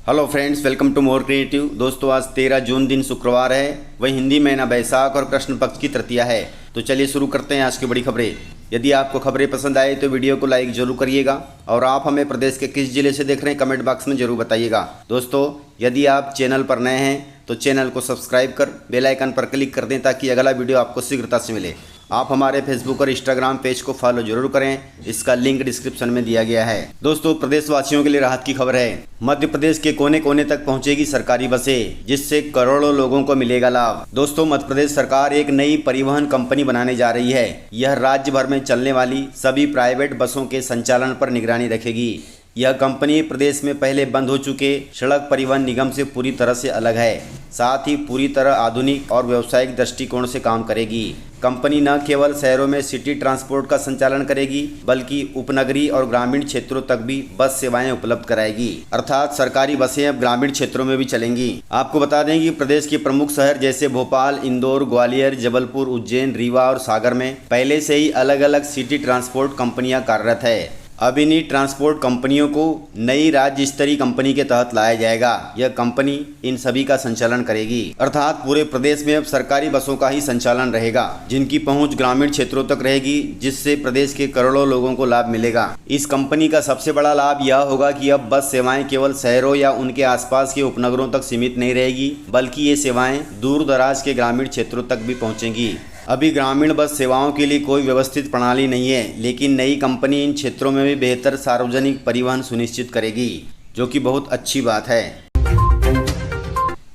Hello friends, welcome to more creative. दोस्तों, आज 13 जून दिन शुक्रवार है, वही हिंदी महीना बैसाख और कृष्ण पक्ष की तृतीया है। तो चलिए शुरू करते हैं आज की बड़ी खबरें। यदि आपको खबरें पसंद आए तो वीडियो को लाइक जरूर करिएगा और आप हमें प्रदेश के किस जिले से देख रहे हैं कमेंट बॉक्स में जरूर बताइएगा। दोस्तों, यदि आप चैनल पर नए हैं तो चैनल को सब्सक्राइब कर बेल आइकन पर क्लिक कर दें ताकि अगला वीडियो आपको शीघ्रता से मिले। आप हमारे फेसबुक और इंस्टाग्राम पेज को फॉलो जरूर करें, इसका लिंक डिस्क्रिप्शन में दिया गया है। दोस्तों, प्रदेशवासियों के लिए राहत की खबर है। मध्य प्रदेश के कोने कोने तक पहुंचेगी सरकारी बसें, जिससे करोड़ों लोगों को मिलेगा लाभ। दोस्तों, मध्य प्रदेश सरकार एक नई परिवहन कंपनी बनाने जा रही है। यह राज्य भर में चलने वाली सभी प्राइवेट बसों के संचालन पर निगरानी रखेगी। यह कंपनी प्रदेश में पहले बंद हो चुके सड़क परिवहन निगम से पूरी तरह से अलग है, साथ ही पूरी तरह आधुनिक और व्यावसायिक दृष्टिकोण से काम करेगी। कंपनी न केवल शहरों में सिटी ट्रांसपोर्ट का संचालन करेगी, बल्कि उपनगरीय और ग्रामीण क्षेत्रों तक भी बस सेवाएं उपलब्ध कराएगी। अर्थात सरकारी बसें अब ग्रामीण क्षेत्रों में भी चलेंगी। आपको बता दें कि प्रदेश के प्रमुख शहर जैसे भोपाल, इंदौर, ग्वालियर, जबलपुर, उज्जैन, रीवा और सागर में पहले से ही अलग अलग सिटी ट्रांसपोर्ट कंपनियां कार्यरत है। अब इन्हीं ट्रांसपोर्ट कंपनियों को नई राज्य स्तरीय कंपनी के तहत लाया जाएगा। यह कंपनी इन सभी का संचालन करेगी। अर्थात पूरे प्रदेश में अब सरकारी बसों का ही संचालन रहेगा, जिनकी पहुंच ग्रामीण क्षेत्रों तक रहेगी, जिससे प्रदेश के करोड़ों लोगों को लाभ मिलेगा। इस कंपनी का सबसे बड़ा लाभ यह होगा कि अब बस सेवाएं केवल शहरों या उनके आसपास के उपनगरों तक सीमित नहीं रहेगी, बल्कि ये सेवाएं दूर दराज के ग्रामीण क्षेत्रों तक भी पहुंचेंगी। अभी ग्रामीण बस सेवाओं के लिए कोई व्यवस्थित प्रणाली नहीं है, लेकिन नई कंपनी इन क्षेत्रों में भी बेहतर सार्वजनिक परिवहन सुनिश्चित करेगी, जो कि बहुत अच्छी बात है।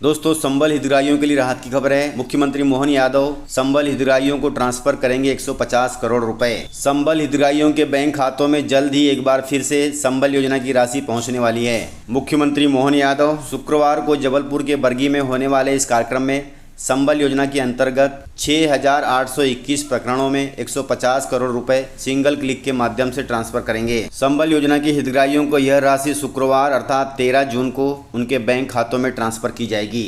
दोस्तों, संबल हितग्राहियों के लिए राहत की खबर है। मुख्यमंत्री मोहन यादव संबल हितग्राहियों को ट्रांसफर करेंगे 150 करोड़ रुपए। संबल हितग्राहियों के बैंक खातों में जल्द ही एक बार फिर से संबल योजना की राशि पहुंचने वाली है। मुख्यमंत्री मोहन यादव शुक्रवार को जबलपुर के बरगी में होने वाले इस कार्यक्रम में संबल योजना के अंतर्गत 6,821 प्रकरणों में 150 करोड़ रुपए सिंगल क्लिक के माध्यम से ट्रांसफर करेंगे। संबल योजना के हितग्राहियों को यह राशि शुक्रवार अर्थात 13 जून को उनके बैंक खातों में ट्रांसफर की जाएगी।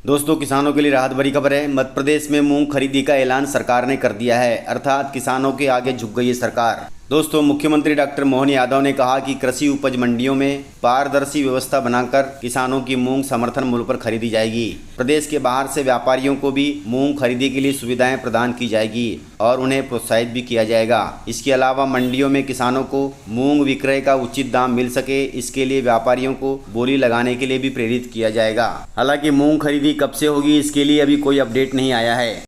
दोस्तों, किसानों के लिए राहत भरी खबर है। मध्य प्रदेश में मूंग खरीदी का ऐलान सरकार ने कर दिया है, अर्थात किसानों के आगे झुक गई है सरकार। दोस्तों, मुख्यमंत्री डॉक्टर मोहन यादव ने कहा कि कृषि उपज मंडियों में पारदर्शी व्यवस्था बनाकर किसानों की मूंग समर्थन मूल्य पर खरीदी जाएगी। प्रदेश के बाहर से व्यापारियों को भी मूंग खरीदी के लिए सुविधाएं प्रदान की जाएगी और उन्हें प्रोत्साहित भी किया जाएगा। इसके अलावा मंडियों में किसानों को मूंग विक्रय का उचित दाम मिल सके, इसके लिए व्यापारियों को बोली लगाने के लिए भी प्रेरित किया जाएगा। हालांकि मूंग खरीदी कब से होगी, इसके लिए अभी कोई अपडेट नहीं आया है।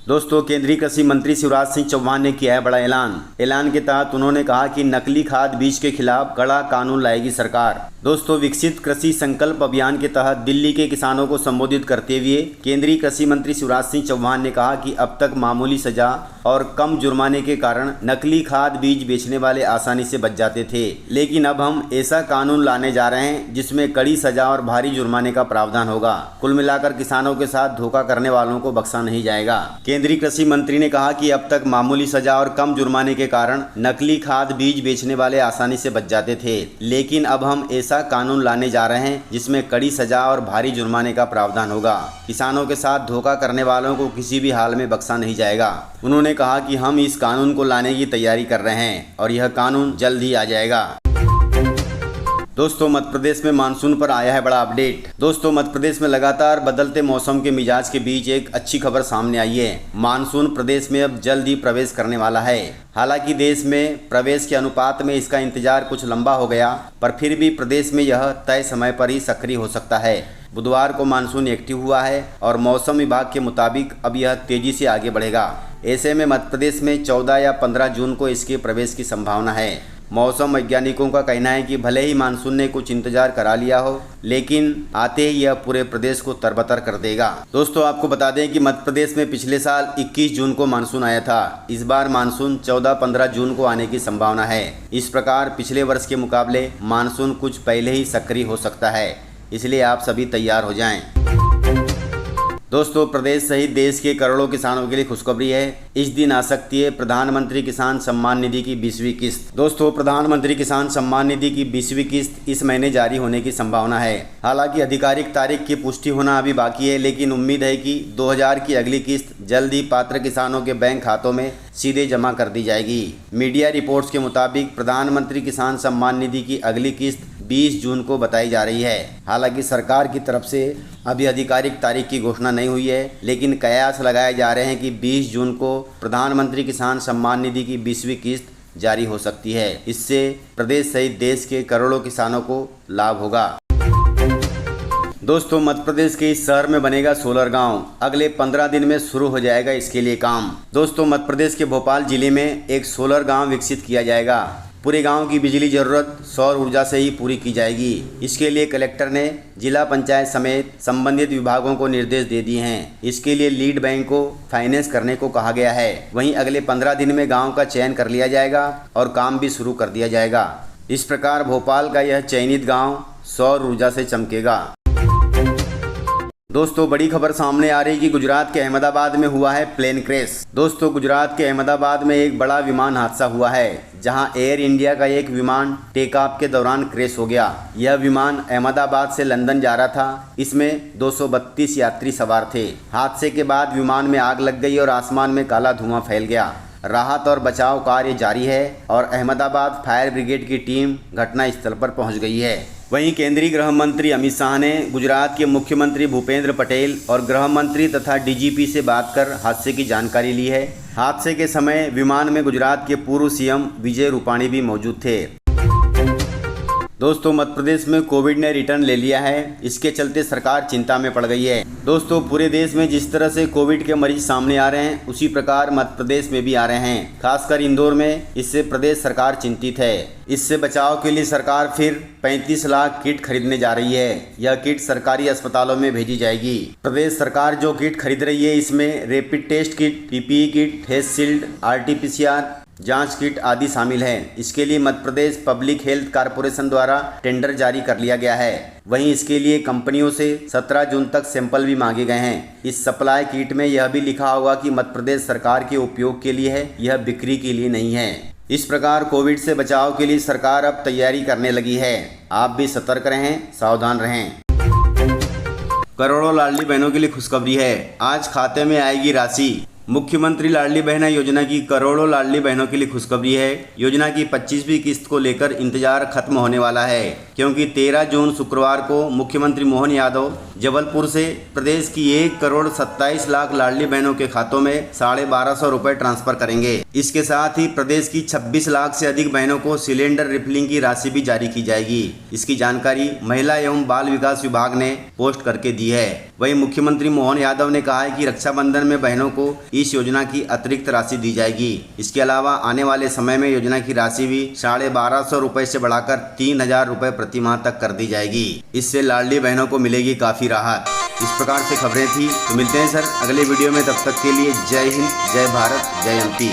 दोस्तों, केंद्रीय कृषि मंत्री शिवराज सिंह चौहान ने किया है बड़ा ऐलान के तहत उन्होंने कहा कि नकली खाद बीज के खिलाफ कड़ा कानून लाएगी सरकार। दोस्तों, विकसित कृषि संकल्प अभियान के तहत दिल्ली के किसानों को संबोधित करते हुए केंद्रीय कृषि मंत्री शिवराज सिंह चौहान ने कहा कि अब तक मामूली सजा और कम जुर्माने के कारण नकली खाद बीज बेचने वाले आसानी से बच जाते थे, लेकिन अब हम ऐसा कानून लाने जा रहे हैं जिसमें कड़ी सजा और भारी जुर्माने का प्रावधान होगा। कुल मिलाकर किसानों के साथ धोखा करने वालों को बख्शा नहीं जाएगा। केंद्रीय कृषि मंत्री ने कहा कि अब तक मामूली सजा और कम जुर्माने के कारण नकली खाद बीज बेचने वाले आसानी से बच जाते थे, लेकिन अब हम ऐसा कानून लाने जा रहे हैं जिसमें कड़ी सजा और भारी जुर्माने का प्रावधान होगा। किसानों के साथ धोखा करने वालों को किसी भी हाल में बख्शा नहीं जाएगा। उन्होंने कहा कि हम इस कानून को लाने की तैयारी कर रहे हैं और यह कानून जल्द ही आ जाएगा। दोस्तों, मध्य प्रदेश में मानसून पर आया है बड़ा अपडेट। दोस्तों, मध्य प्रदेश में लगातार बदलते मौसम के मिजाज के बीच एक अच्छी खबर सामने आई है। मानसून प्रदेश में अब जल्द ही प्रवेश करने वाला है। हालांकि देश में प्रवेश के अनुपात में इसका इंतजार कुछ लंबा हो गया, पर फिर भी प्रदेश में यह तय समय पर ही सक्रिय हो सकता है। बुधवार को मानसून एक्टिव हुआ है और मौसम विभाग के मुताबिक अब यह तेजी से आगे बढ़ेगा। ऐसे में मध्य प्रदेश में 14 या 15 जून को इसके प्रवेश की संभावना है। मौसम वैज्ञानिकों का कहना है कि भले ही मानसून ने कुछ इंतजार करा लिया हो, लेकिन आते ही यह पूरे प्रदेश को तरबतर कर देगा। दोस्तों, आपको बता दें कि मध्य प्रदेश में पिछले साल 21 जून को मानसून आया था। इस बार मानसून 14-15 जून को आने की संभावना है। इस प्रकार पिछले वर्ष के मुकाबले मानसून कुछ पहले ही सक्रिय हो सकता है, इसलिए आप सभी तैयार हो जाएं। दोस्तों, प्रदेश सहित देश के करोड़ों किसानों के लिए खुशखबरी है। इस दिन आ सकती है प्रधानमंत्री किसान सम्मान निधि की 20वीं किस्त। दोस्तों, प्रधानमंत्री किसान सम्मान निधि की 20वीं किस्त इस महीने जारी होने की संभावना है। हालांकि आधिकारिक तारीख की पुष्टि होना अभी बाकी है, लेकिन उम्मीद है कि 2000 की अगली किस्त जल्द ही पात्र किसानों के बैंक खातों में सीधे जमा कर दी जाएगी। मीडिया रिपोर्ट्स के मुताबिक प्रधानमंत्री किसान सम्मान निधि की अगली किस्त 20 जून को बताई जा रही है। हालांकि सरकार की तरफ से अभी आधिकारिक तारीख की घोषणा नहीं हुई है, लेकिन कयास लगाए जा रहे हैं कि 20 जून को प्रधानमंत्री किसान सम्मान निधि की 20वीं किस्त जारी हो सकती है। इससे प्रदेश सहित देश के करोड़ों किसानों को लाभ होगा। दोस्तों, मध्य प्रदेश के इस शहर में बनेगा सोलर गांव। अगले 15 दिन में शुरू हो जाएगा इसके लिए काम। दोस्तों, मध्य प्रदेश के भोपाल जिले में एक सोलर गांव विकसित किया जाएगा। पूरे गांव की बिजली जरूरत सौर ऊर्जा से ही पूरी की जाएगी। इसके लिए कलेक्टर ने जिला पंचायत समेत संबंधित विभागों को निर्देश दे दिए हैं। इसके लिए लीड बैंक को फाइनेंस करने को कहा गया है। वहीं अगले 15 दिन में गांव का चयन कर लिया जाएगा और काम भी शुरू कर दिया जाएगा। इस प्रकार भोपाल का यह चयनित गाँव सौर ऊर्जा से चमकेगा। दोस्तों, बड़ी खबर सामने आ रही कि गुजरात के अहमदाबाद में हुआ है प्लेन क्रैश। दोस्तों, गुजरात के अहमदाबाद में एक बड़ा विमान हादसा हुआ है, जहां एयर इंडिया का एक विमान टेक ऑफ के दौरान क्रैश हो गया। यह विमान अहमदाबाद से लंदन जा रहा था। इसमें 232 यात्री सवार थे। हादसे के बाद विमान में आग लग गई और आसमान में काला धुआं फैल गया। राहत और बचाव कार्य जारी है और अहमदाबाद फायर ब्रिगेड की टीम घटनास्थल पर पहुंच गई है। वहीं केंद्रीय गृह मंत्री अमित शाह ने गुजरात के मुख्यमंत्री भूपेंद्र पटेल और गृह मंत्री तथा डीजीपी से बात कर हादसे की जानकारी ली है। हादसे के समय विमान में गुजरात के पूर्व सीएम विजय रूपाणी भी मौजूद थे। दोस्तों, मध्य प्रदेश में कोविड ने रिटर्न ले लिया है। इसके चलते सरकार चिंता में पड़ गई है। दोस्तों, पूरे देश में जिस तरह से कोविड के मरीज सामने आ रहे हैं, उसी प्रकार मध्य प्रदेश में भी आ रहे हैं। खासकर इंदौर में इससे प्रदेश सरकार चिंतित है। इससे बचाव के लिए सरकार फिर 35 लाख किट खरीदने जा रही है। यह किट सरकारी अस्पतालों में भेजी जाएगी। प्रदेश सरकार जो किट खरीद रही है, इसमें rapid test kit, PPE kit, face shield, RT-PCR जांच किट आदि शामिल हैं। इसके लिए Madhya Pradesh public health corporation द्वारा टेंडर जारी कर लिया गया है। वहीं इसके लिए कंपनियों से 17 जून तक सैंपल भी मांगे गए हैं। इस सप्लाई किट में यह भी लिखा होगा कि मध्य प्रदेश सरकार के उपयोग के लिए है, यह बिक्री के लिए नहीं है। इस प्रकार कोविड से बचाव के लिए सरकार अब तैयारी करने लगी है। आप भी सतर्क रहें, सावधान रहें। करोड़ों लाडली बहनों के लिए खुशखबरी है। आज खाते में आएगी राशि। मुख्यमंत्री लाडली बहना योजना की करोड़ों लाडली बहनों के लिए खुशखबरी है। योजना की 25वीं किस्त को लेकर इंतजार खत्म होने वाला है, क्योंकि 13 जून शुक्रवार को मुख्यमंत्री मोहन यादव जबलपुर से प्रदेश की 1,27,00,000 लाडली बहनों के खातों में 1,250 रुपए ट्रांसफर करेंगे। इसके साथ ही प्रदेश की 26 लाख से अधिक बहनों को सिलेंडर रिफिलिंग की राशि भी जारी की जाएगी। इसकी जानकारी महिला एवं बाल विकास विभाग ने पोस्ट करके दी है। वहीं मुख्यमंत्री मोहन यादव ने कहा है कि रक्षाबंधन में बहनों को इस योजना की अतिरिक्त राशि दी जाएगी। इसके अलावा आने वाले समय में योजना की राशि भी 1,250 रुपए से बढ़ाकर 3,000 रुपए प्रति माह तक कर दी जाएगी। इससे लाडली बहनों को मिलेगी काफी राहत। इस प्रकार से खबरें थी। तो मिलते हैं सर अगले वीडियो में। तब तक के लिए जय हिंद, जय भारत, जय MP।